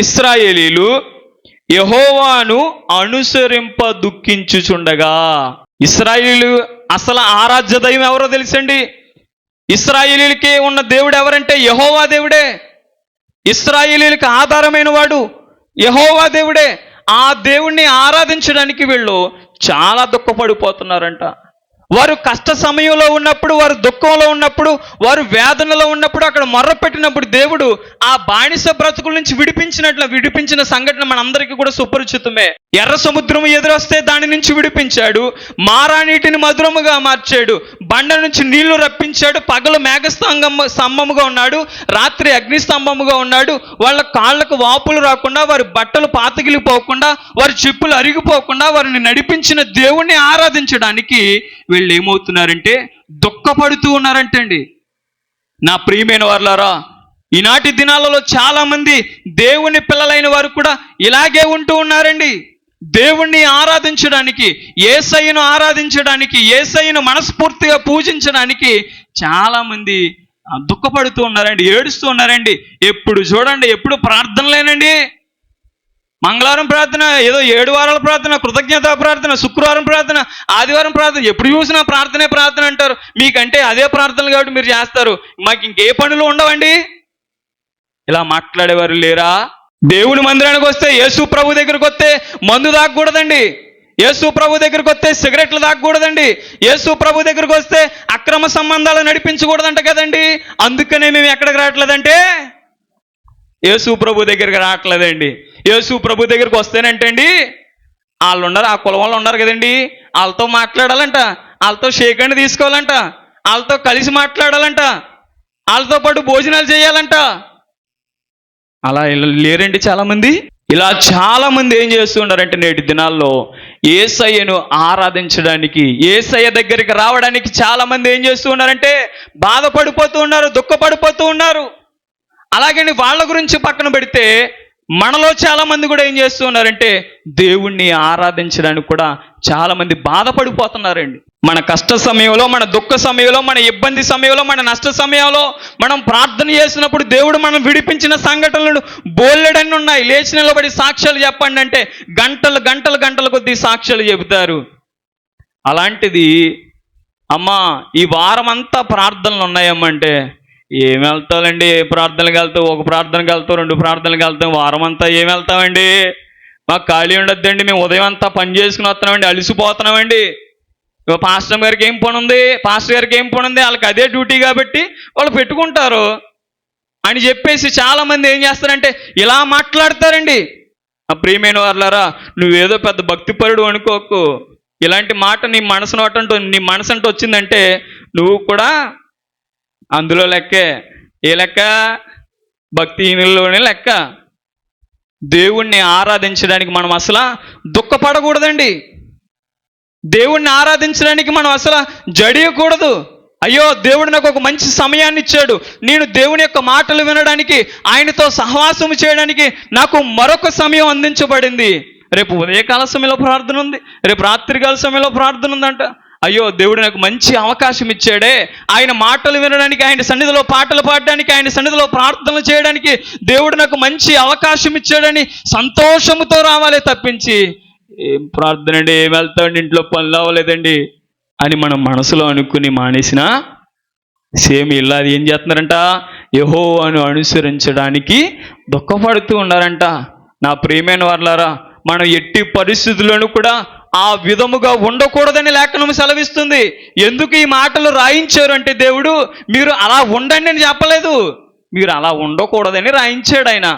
ఇశ్రాయేలీలు యెహోవాను అనుసరింప దుఃఖించుచుండగా. ఇశ్రాయేలీలు అసలు ఆరాధ్య దైవం ఎవరో తెలుసండి? ఇశ్రాయేలీలకి ఉన్న దేవుడు ఎవరంటే యెహోవా దేవుడే. ఇశ్రాయేలీలకి ఆధారమైన వాడు యెహోవా దేవుడే. ఆ దేవుణ్ణి ఆరాధించడానికి వీళ్ళు చాలా దుఃఖపడిపోతున్నారంట. వారు కష్ట సమయంలో ఉన్నప్పుడు, వారు దుఃఖంలో ఉన్నప్పుడు, వారు వేదనలో ఉన్నప్పుడు, అక్కడ మొర్ర పెట్టినప్పుడు దేవుడు ఆ బానిస బ్రతుకుల నుంచి విడిపించిన సంఘటన మనందరికీ కూడా సుపరిచితమే. ఎర్ర సముద్రం ఎదురొస్తే దాని నుంచి విడిపించాడు, మారా నీటిని మధురముగా మార్చాడు, బండ నుంచి నీళ్లు రప్పించాడు, పగలు స్తంభముగా ఉన్నాడు, రాత్రి అగ్నిస్తంభముగా ఉన్నాడు. వాళ్ళ కాళ్ళకు వాపులు రాకుండా, వారి బట్టలు పాతగిలిపోకుండా, వారి చెప్పులు అరిగిపోకుండా వారిని నడిపించిన దేవుణ్ణి ఆరాధించడానికి వీళ్ళు ఏమవుతున్నారంటే దుఃఖపడుతూ ఉన్నారంటండి. నా ప్రియమైన వారులారా, ఈనాటి దినాలలో చాలా మంది దేవుని పిల్లలైన వారు కూడా ఇలాగే ఉంటూ ఉన్నారండి. దేవుణ్ణి ఆరాధించడానికి, యేసయ్యను ఆరాధించడానికి, యేసయ్యను మనస్ఫూర్తిగా పూజించడానికి చాలా మంది దుఃఖపడుతూ ఉన్నారండి, ఏడుస్తూ ఉన్నారండి. ఎప్పుడు చూడండి, ఎప్పుడు ప్రార్థనలేనండి. మంగళవారం ప్రార్థన, ఏదో 7 వారాల ప్రార్థన, కృతజ్ఞతా ప్రార్థన, శుక్రవారం ప్రార్థన, ఆదివారం ప్రార్థన, ఎప్పుడు చూసినా ప్రార్థన అంటారు. మీకంటే అదే ప్రార్థనలు కాబట్టి మీరు చేస్తారు, మాకు ఇంకే పనులు ఉండవండి. ఇలా మాట్లాడేవారు లేరా? దేవుని మందిరానికి వస్తే, యేసు ప్రభు దగ్గరికి వస్తే మందు తాగకూడదండి, యేసు ప్రభు దగ్గరికి వస్తే సిగరెట్లు తాగకూడదండి, యేసు ప్రభు దగ్గరికి వస్తే అక్రమ సంబంధాలు నడిపించకూడదంట కదండి. అందుకనే మేము ఎక్కడికి రావట్లేదంటే యేసు ప్రభు దగ్గరికి రావట్లేదండి. యేసు ప్రభు దగ్గరికి వస్తేనంటండి వాళ్ళు ఉన్నారు, ఆ కులం వాళ్ళు ఉన్నారు కదండి, వాళ్ళతో మాట్లాడాలంట, వాళ్ళతో షేక్ హ్యాండ్ తీసుకోవాలంట, వాళ్ళతో కలిసి మాట్లాడాలంట, వాళ్ళతో పాటు భోజనాలు చేయాలంట. అలా లేరండి చాలామంది. ఇలా చాలామంది ఏం చేస్తూ ఉన్నారంటే నేటి దినాల్లో యేసయ్యను ఆరాధించడానికి, యేసయ్య దగ్గరికి రావడానికి చాలామంది ఏం చేస్తూ ఉన్నారంటే బాధపడిపోతూ ఉన్నారు, దుఃఖపడిపోతూ ఉన్నారు. అలాగని వాళ్ళ గురించి పక్కన పెడితే మనలో చాలామంది కూడా ఏం చేస్తూ ఉన్నారంటే దేవుణ్ణి ఆరాధించడానికి కూడా చాలామంది బాధపడిపోతున్నారండి. మన కష్ట సమయంలో, మన దుఃఖ సమయంలో, మన ఇబ్బంది సమయంలో, మన నష్ట సమయంలో మనం ప్రార్థన చేసినప్పుడు దేవుడు మనం విడిపించిన సంఘటనలు బోలెడన్ని ఉన్నాయి. లేచి నిలబడి సాక్ష్యాలు చెప్పండి అంటే గంటలు కొద్దీ సాక్ష్యాలు చెబుతారు. అలాంటిది అమ్మా ఈ వారం అంతా ప్రార్థనలు ఉన్నాయమ్మంటే ఏమి వెళ్తామండి? ఏ ప్రార్థనలకు వెళ్తాం? ఒక ప్రార్థనకి వెళ్తాం, 2 ప్రార్థనలకు వెళ్తాం. వారం అంతా ఏమి వెళ్తామండి? మాకు ఖాళీ ఉండొద్దండి, మేము ఉదయం అంతా పని చేసుకుని వస్తున్నామండి, అలసిపోతున్నామండి. పాస్టర్ గారికి ఏం పని ఉంది, వాళ్ళకి అదే డ్యూటీ కాబట్టి వాళ్ళు పెట్టుకుంటారు అని చెప్పేసి చాలామంది ఏం చేస్తారంటే ఇలా మాట్లాడతారండి. ఆ ప్రియమైన వారులారా, నువ్వేదో పెద్ద భక్తిపరుడు అనుకోకు. ఇలాంటి మాట నీ మనసు అంటూ వచ్చిందంటే నువ్వు కూడా అందులో లెక్కే. ఏ లెక్క? భక్తిహీనుల్లోనే లెక్క. దేవుణ్ణి ఆరాధించడానికి మనం అసలు దుఃఖపడకూడదండి. దేవుణ్ణి ఆరాధించడానికి మనం అసలు జడియకూడదు. అయ్యో దేవుడు నాకు ఒక మంచి సమయాన్ని ఇచ్చాడు, నేను దేవుని యొక్క మాటలు వినడానికి, ఆయనతో సహవాసము చేయడానికి నాకు మరొక సమయం అందించబడింది. రేపు ఉదయకాల సమయంలో ప్రార్థన ఉంది, రేపు రాత్రికాల సమయంలో ప్రార్థన ఉందంట. అయ్యో దేవుడు నాకు మంచి అవకాశం ఇచ్చాడే, ఆయన మాటలు వినడానికి, ఆయన సన్నిధిలో పాటలు పాడడానికి, ఆయన సన్నిధిలో ప్రార్థనలు చేయడానికి దేవుడు నాకు మంచి అవకాశం ఇచ్చాడని సంతోషంతో రావాలే తప్పించి ఏం ప్రార్థన అండి, ఏం వెళ్తామండి, ఇంట్లో పనులు అవ్వలేదండి అని మనం మనసులో అనుకుని మానేసిన సేమ్ ఇలా ఏం చేస్తున్నారంట, యెహోవాను అనుసరించడానికి దుఃఖపడుతూ ఉన్నారంట. నా ప్రియమైన వారులారా, మనం ఎట్టి పరిస్థితుల్లోనూ కూడా ఆ విధముగా ఉండకూడదని లేఖనం సెలవిస్తుంది. ఎందుకు ఈ మాటలు రాయించారు అంటే దేవుడు మీరు అలా ఉండండి అని చెప్పలేదు, మీరు అలా ఉండకూడదని రాయించాడు ఆయన.